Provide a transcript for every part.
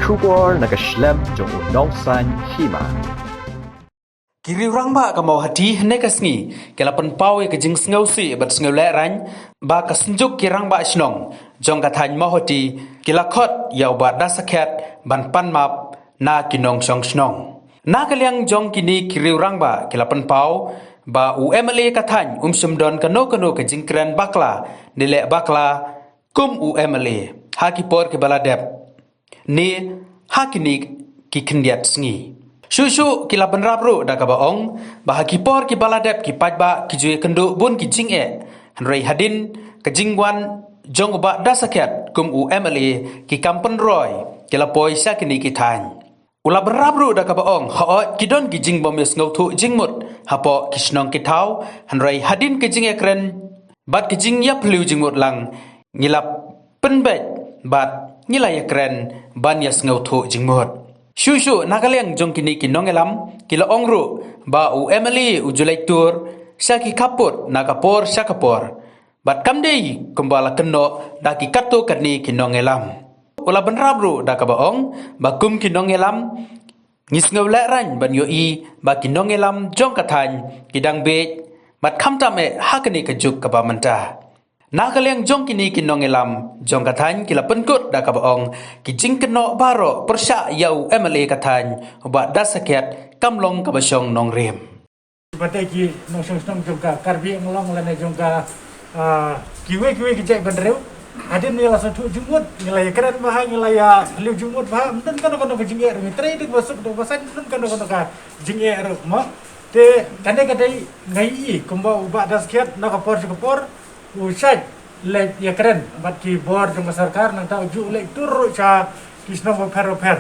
Shubor nakaslem jong unongsan hima. Kiri orang ba ka mau hati hene ka sngi kela pen pau ke jing sngo si bat sngo le ran ba ka snjuk kirang ba snong jong ka than mau hati kila khot yau ba da sakhet ban pan map na kinong song snong na ka liang jong kini kiri orang ba kela pen pau ba UMLA ka than sumdon ka no ka jing kran bakla nile bakla kum UMLA haki por ke baladep ni hakini ki kendiat sngi Shushu kila penrap ru da ka baong bahagi por ki baladep ki pajba ki jue kendo bun ki jing hanrei hadin ka jingwan jong ba da saket kum UMLA ki kampen roy kila poi sa kini ki tan ula berap ru da ka baong ha ki don ki jing bom yes ngau thu jingmut hapo ki snong ki thau hanrei hadin ki jing kren bat ki jing ya plu jingmut lang ngilap penbet bat ngilaya kren ban yes ngau thu jingmut Shushu nakaliang jong kini kinong elam kila ongru ba UMLA ujulai tur syaki kaput nakapor syakapor bat kamdei kembala keno daki katu kani kinong elam ula benrabru daka baong bakum kinong elam ngisngau ran ban yoi ba kinong elam jong kathan kidang be bat khamtame hakani kajuk ka ba manta Nakaliang jong kini kinong elam jong kathan kila penkut da ka baong ki jing keno baro persya yau UMLA kathan ba dasaket kamlong ka basyong nong rem Batai ki nong song jong ka karbi nglong lane jong ka kiwe ki jek bandreu adin nila satu jumut nilai keren bah nilai liu jumut bah mten kan jing er mitre dik basuk do basan mten kan ka jing er mo te kadai ngai kumba uba dasaket nakapor usai le ya keren bat ki bor jong sarkar nang ta uju le tur cha kisno per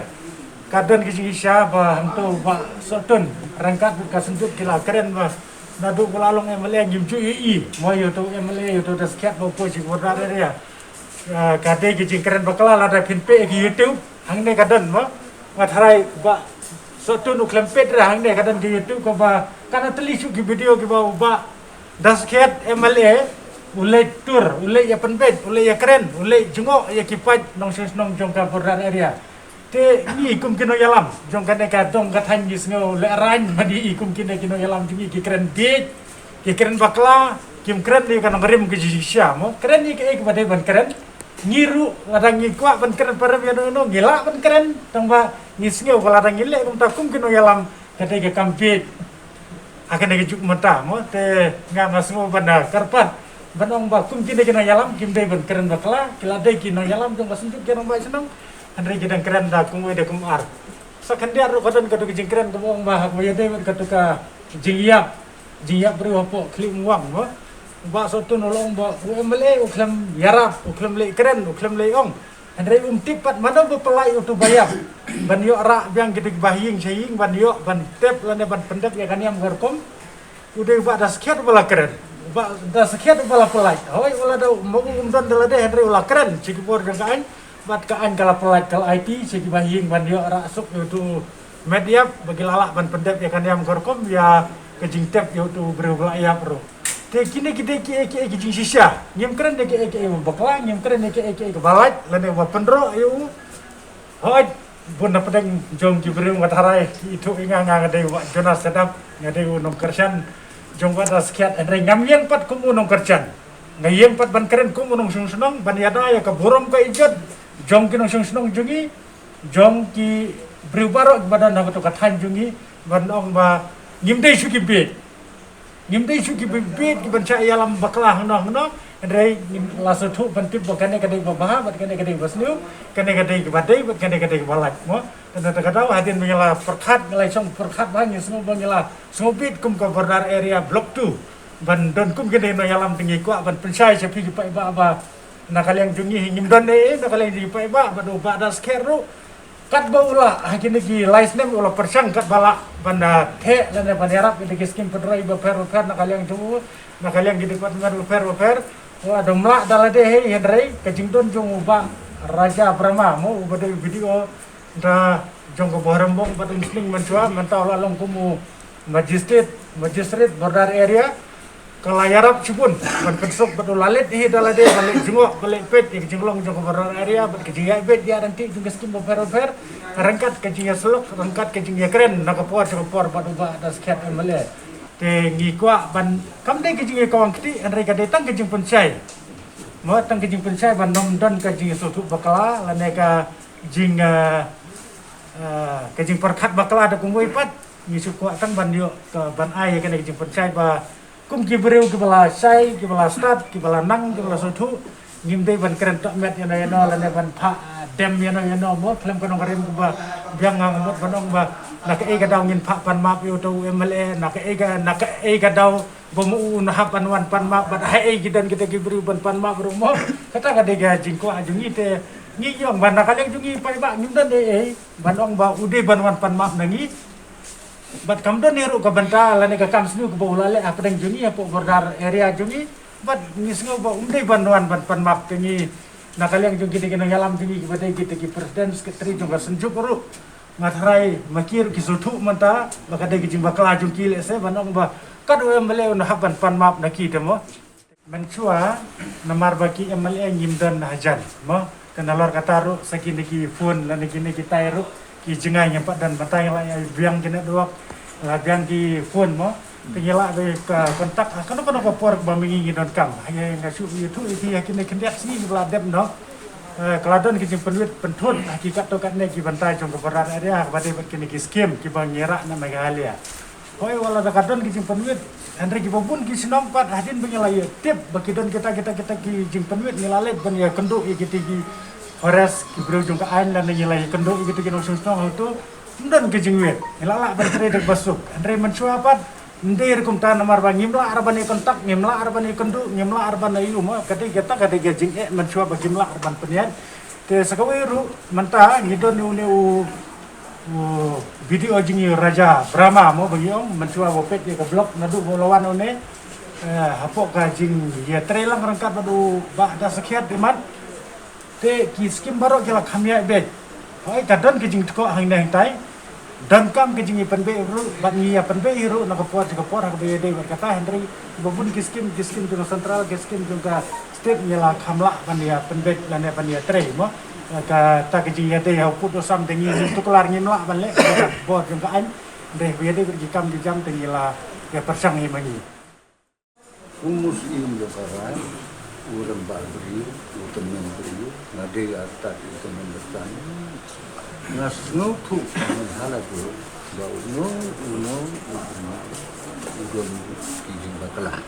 kadon ki sha ba hantu ba sotun rangkat ka senjuk kila keren ba nadu bulalong MLA ngimju i mo yo to MLA yo to dasket bo po ji bor dare ya kade ki keren bakla la da pin pe ki YouTube hang ne kadon mo matharai ba sotun uklempet ra hang ne kadon ki YouTube ko ba kana teli su ki video ki ba dasket MLA ulai tur, ulai ya penbet, ulai ya keren, ulai jengok ya kipat nong senong jong ka border area. Te ni kum kino yalam, jong ka ne ka dong ka than gis ngo le ran madi kum kino yalam jungi ki keren dit, ki keren bakla, kim keren ni ka nong rim ki jisya mo. Keren ni ke badai ban keren. Ngiru ladang ngi kwa ban keren parem ya no gila ban keren tong ba ngis ngo ka ladang ngile kum ta kum kino yalam ka te ka kampit. Akan ne juk mata mo te nga masmo banda karpat Banong ba kum kini kena yalam kim dai ban keren bakla kila dai kina yalam jong basenjuk kena ba senang andre kidang keren da kum we da kum ar sakandiar ro kodon kadu jing keren kum ba hak we dai kadu ka jingyap bri hopo klim wang mo ba sotu nolong ba UMLA uklam yarap uklam le keren uklam le ong andre tipat mana ba pelai utu bayap ban yo ra biang gidig bahing saying ban yo ban tep lane ban pendak ya kan yam garkom udah ba dasket bala keren ba da sekian bala pelai hoi wala da mo umdon dala de henry wala keren sigi bor jangkaan bat kaan kala pelai kal IT sigi bahing ban yo ra suk itu media bagi lalak ban pendep ya kan yam gorkom ya kejing tep yo tu berulah ya bro te kini kita ki jing sisya nyem keren de ki bakla nyem keren de ki balai lane wa pendro yo hoi bun na pedang jong ki beru ngatarai itu inga de wa Jonas sedap ngade nong kersan jong ba dasket andre ngamyang pat kumu nong kerjan ngayeng pat ban keren kumu nong sung ban yada ya ka borom ka ijot jong ki nong sung jungi jong ki brubaro badan na to kathan jungi ban ong ba ngimdei suki bet ki ban cha yalam bakla hno andre laso thu ban tip bakane kadai babaha bat kane kadai basnu kane kadai badai bat kane kadai balak mo dan kadau hadin mengela perkhat ngelai song perkhat banyak semua mengela ngobit kum ka border area block 2 ban don kum kene no yalam tinggi kwa ban pensai sepi ki pai ba nakaliang jungi ngim don nakaliang di pai ba do ba das keru kat ba ula hakini ki license name ula persang kat bala banda the lane ban yarap ki skim pedrai ba per nakaliang jungu nakaliang di departemen per wa domla dalade he hendrai kajing don jungu ba raja brahma mo ubade video da jong ko borambong patung sling mentua mentau lalong kumu magistrate border area kalau yarap cipun ban pensok betul lalit hi dalade balik jengok balik pet ke jenglong jong berar area bat ke jia bet dia nanti juga skim beper rangkat ke jia selok rangkat ke jia keren nak por batu ba das kat emale te ngi kwa ban kam dei ke jia kawang kiti andre ka datang ke jing pensai mo tang ke jing pensai ban nom don ke jia sutu bakala lane ka jing ke jing perkat bakala da kumoi pat ni su kwa tang ban yo ban ai ke jing pensai ba kum ki bereu ki bala sai ki bala start ki bala nang ki bala sotu ngimde ban keren tok met yana yana lane ban pha dem yana mo klem kanong karem ku ba biang ngang mot banong ba nak e ka daw ngin pha pan map yo to MLA nak e ka daw bomu na pan wan pan map bat hai e gidan kita ki bereu ban pan map rumo kata ka de ga jingko ajungi te ngi yong ban nakaleng jungi pai ba ngimdan e banong ba ude ban wan pan map nangi bat kamdon niru ka banta lane ka kam snu ka bolale apa dang jungi apa bordar area jungi bat ngisngo ba umdai banduan ban pan map tingi nakaliang jungi de kinang yalam jungi ki badai kita ki presiden sekretari jungga senjuk ru ngatrai makir ki sutu manta baka de ki jimba kala jungi le se banong ba kadu emle on haban pan map naki temo menchua namar baki emle ngimdan hajan mo kenalor kata ru sakini ki phone lane kini kita ru ki jengai nyampak dan batang la biang kena doak biang ki phone mo tingela be kontak kono por bamingi ngidon kam hanya ngasu itu iti yakine kendak sini beladem no keladon ki jing penwit pentun hakikat to katne ki bantai jong keberan area bade kini ki skim ki bang nyerak na megalia koi wala da kadon ki jing penwit andre ki bobun ki sinom pat hadin bengelaye tip bakidon kita ki jing penwit nilale ban ya kenduk ki tigi Horas kibru jungka ain dan nyilai kenduk gitu kino susno itu ndan kejingwet ilala bantre dek basuk andre mensua pat ndir kum tan namar ba ngimla arbani kontak ngimla arbani kenduk ngimla arbani yu ma kate geta kate gejing mensua ba ngimla arban penian te sakawe ru menta ngidon u video jingi raja Brahma mo bagi om mensua bopet ke blok nadu bolawan one hapok ka jing ya trelang rangkat badu ba da sekiat dimat te ki skim baro kila khamya be hoi kadon ke jing tko hang nang tai dan kam ke jing pen be ru ban ni ya pen be ru na ko por ha be de kata hendri bobun ki skim jung central ki skim juga state nyala khamla ban ya pen be lan ya ban ya tre mo ka ta ke jing ya de ha put sam de ni tu kelar ni la ban le bor jung ka an de be de ki kam di jam de nyala ya persang ni mani umus ilmu karan urang bari utemen beri nade atat utemen bertan ngasno tu hala tu ba uno udon kijing bakala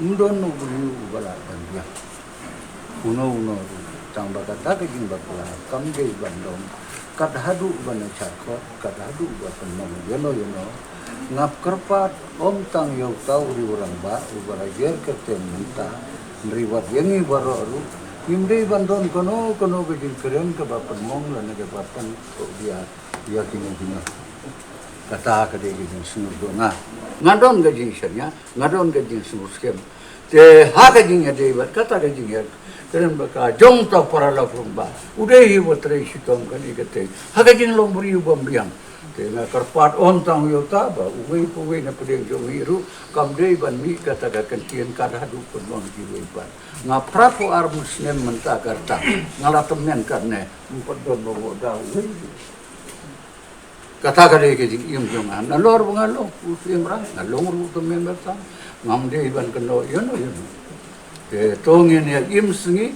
udon no beri ubala bandia uno tang bakata kijing bakala kamge bandong kadhadu bana chakot kadhadu ba penong yono ngap kerpat om tang yau tau ri urang ba ubara ger kerten menta riwat yangi baru imdei bandon kono gejin keren ke bapan mong lan ke bapan dia kini kata ke dia gejin sunur dona ngadon gejin sernya ngadon gejin sunur skem te ha gejin ya dei bat kata gejin ya keren baka jong ta para la ba udei wotre sitom kali kete ha gejin long buri ubam biang na karpat ontang yota ba uwe na pedeng jong hiru kamdei ban mi kata kentian kada hadu pun non kiwe ban nga prapo armus nem menta karta ngala temen karne mpedon bawa da kata kade ke jing im jong an lor bangalo usim rang ngalong ru temen berta ngamdei ban kendo yono te tongin ya im singi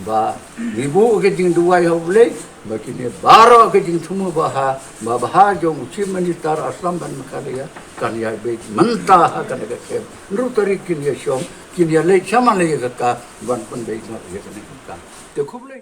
ba ibu ke jing dua ya boleh bakini baro ke jing semua baha jong cimanitar aslam ban makaliya kan ya be mentah kan ke kem rutari kin ya shom kin ya le chaman le ka ban pan be ma ya kan te kuble